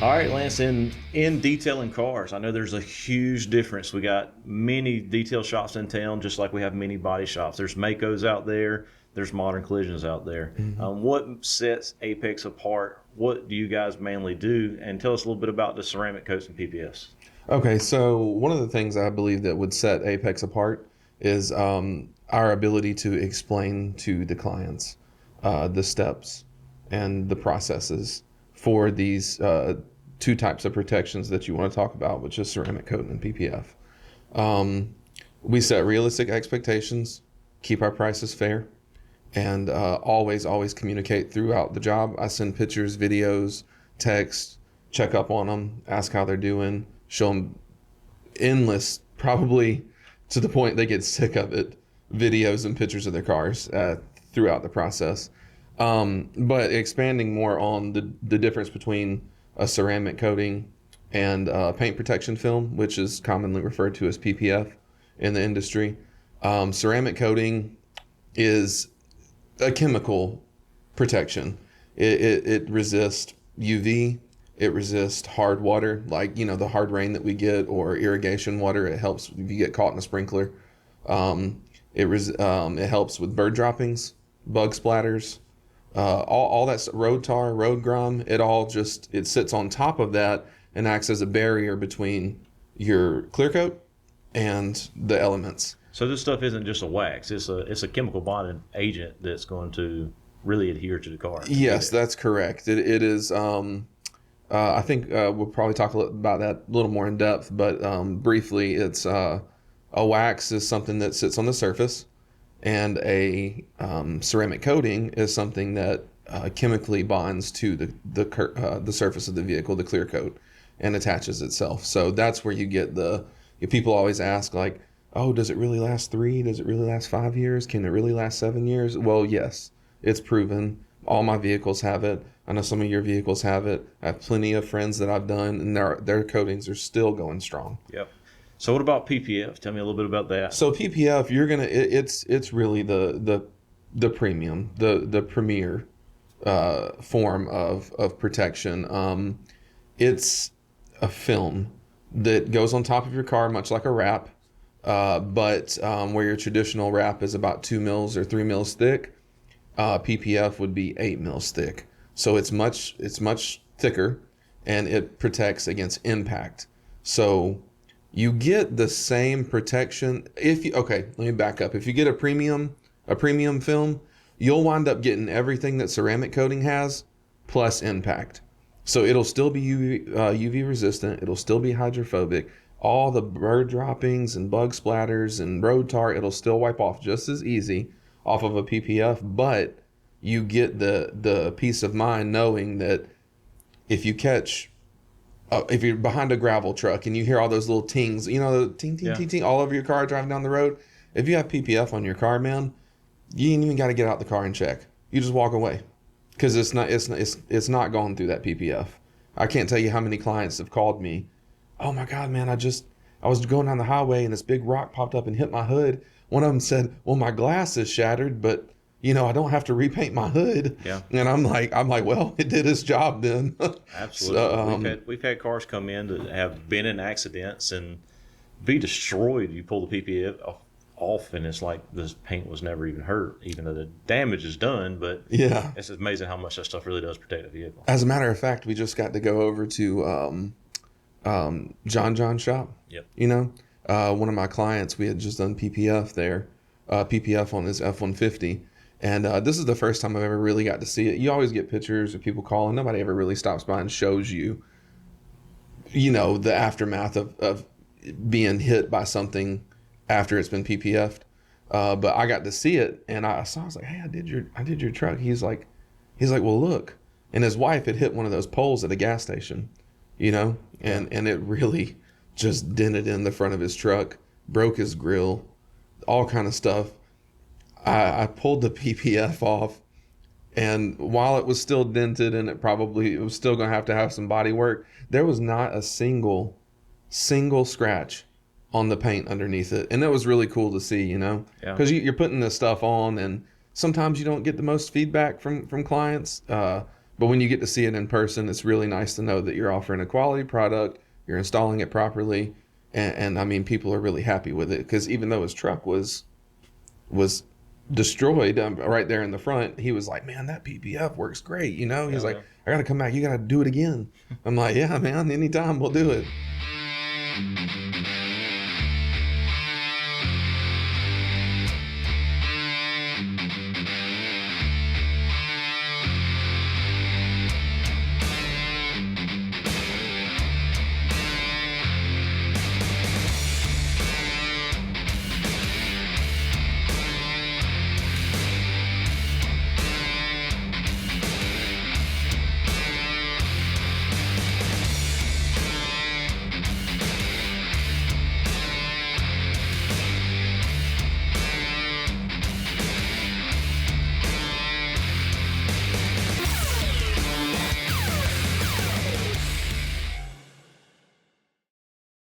All right, Lance, in detailing cars, I know there's a huge difference. We got many detail shops in town, just like we have many body shops. There's Makos out there, there's Modern Collisions out there. What sets Apex apart? What do you guys mainly do? And tell us a little bit about the ceramic coats and PPFs. Okay, so one of the things I believe that would set Apex apart is our ability to explain to the clients the steps and the processes for these two types of protections that you want to talk about, which is ceramic coating and PPF. We set realistic expectations, keep our prices fair, and always communicate throughout the job. I send pictures, videos, text, check up on them, ask how they're doing, show them endless, probably to the point they get sick of it, videos and pictures of their cars throughout the process. But expanding more on the difference between a ceramic coating and paint protection film, which is commonly referred to as PPF in the industry. Ceramic coating is a chemical protection. It resists UV. It resists hard water, like, the hard rain that we get, or irrigation water. It helps if you get caught in a sprinkler. It helps with bird droppings, bug splatters, all that road tar, road grime. It sits on top of that and acts as a barrier between your clear coat and the elements. So this stuff isn't just a wax; it's a chemical bonded agent that's going to really adhere to the car. Yes, that's correct. It is. I think we'll probably talk about that a little more in depth, but briefly, it's a wax is something that sits on the surface, and a ceramic coating is something that chemically bonds to the surface of the vehicle, the clear coat, and attaches itself. So that's where you get people always ask, like, oh, does it really last 3? Does it really last 5 years? Can it really last 7 years? Well, yes, it's proven. All my vehicles have it. I know some of your vehicles have it. I have plenty of friends that I've done, and their coatings are still going strong. Yep. So what about PPF? Tell me a little bit about that. So PPF, it's really the premium, the premier form of protection. It's a film that goes on top of your car, much like a wrap, but where your traditional wrap is about 2 mils or 3 mils thick. PPF would be 8 mils thick. So it's much thicker, and it protects against impact. So you get the same protection let me back up. If you get a premium film, you'll wind up getting everything that ceramic coating has plus impact. So it'll still be UV resistant. It'll still be hydrophobic. All the bird droppings and bug splatters and road tar, it'll still wipe off just as easy off of a PPF, but you get the peace of mind knowing that if you're behind a gravel truck and you hear all those little tings, the ting, ting, ting, ting all over your car driving down the road, if you have PPF on your car, man, you ain't even got to get out the car and check. You just walk away, because it's not going through that PPF. I can't tell you how many clients have called me. Oh my God, man, I was going down the highway and this big rock popped up and hit my hood. One of them said, well, my glass is shattered, but I don't have to repaint my hood. Yeah. And I'm like, well, it did its job then. Absolutely. So, we've had cars come in that have been in accidents and be destroyed. You pull the PPF off, and it's like this paint was never even hurt, even though the damage is done. But yeah, it's amazing how much that stuff really does protect a vehicle. As a matter of fact, we just got to go over to John shop. Yep. One of my clients, we had just done PPF there, PPF on his F-150. And this is the first time I've ever really got to see it. You always get pictures of people calling. Nobody ever really stops by and shows you, the aftermath of being hit by something after it's been PPF'd. But I got to see it, and I was like, hey, I did your truck. He's like, well, look. And his wife had hit one of those poles at a gas station, and it really just dented in the front of his truck, broke his grill, all kind of stuff. I pulled the PPF off, and while it was still dented and it was still going to have some body work, there was not a single scratch on the paint underneath it. And that was really cool to see, because you're putting this stuff on, and sometimes you don't get the most feedback from clients. But But when you get to see it in person, it's really nice to know that you're offering a quality product, you're installing it properly, and I mean, people are really happy with it, because even though his truck was destroyed right there in the front, he was like, man, that PPF works great. You know, he's like, I got to come back. You got to do it again. I'm like, yeah, man, anytime, we'll do it.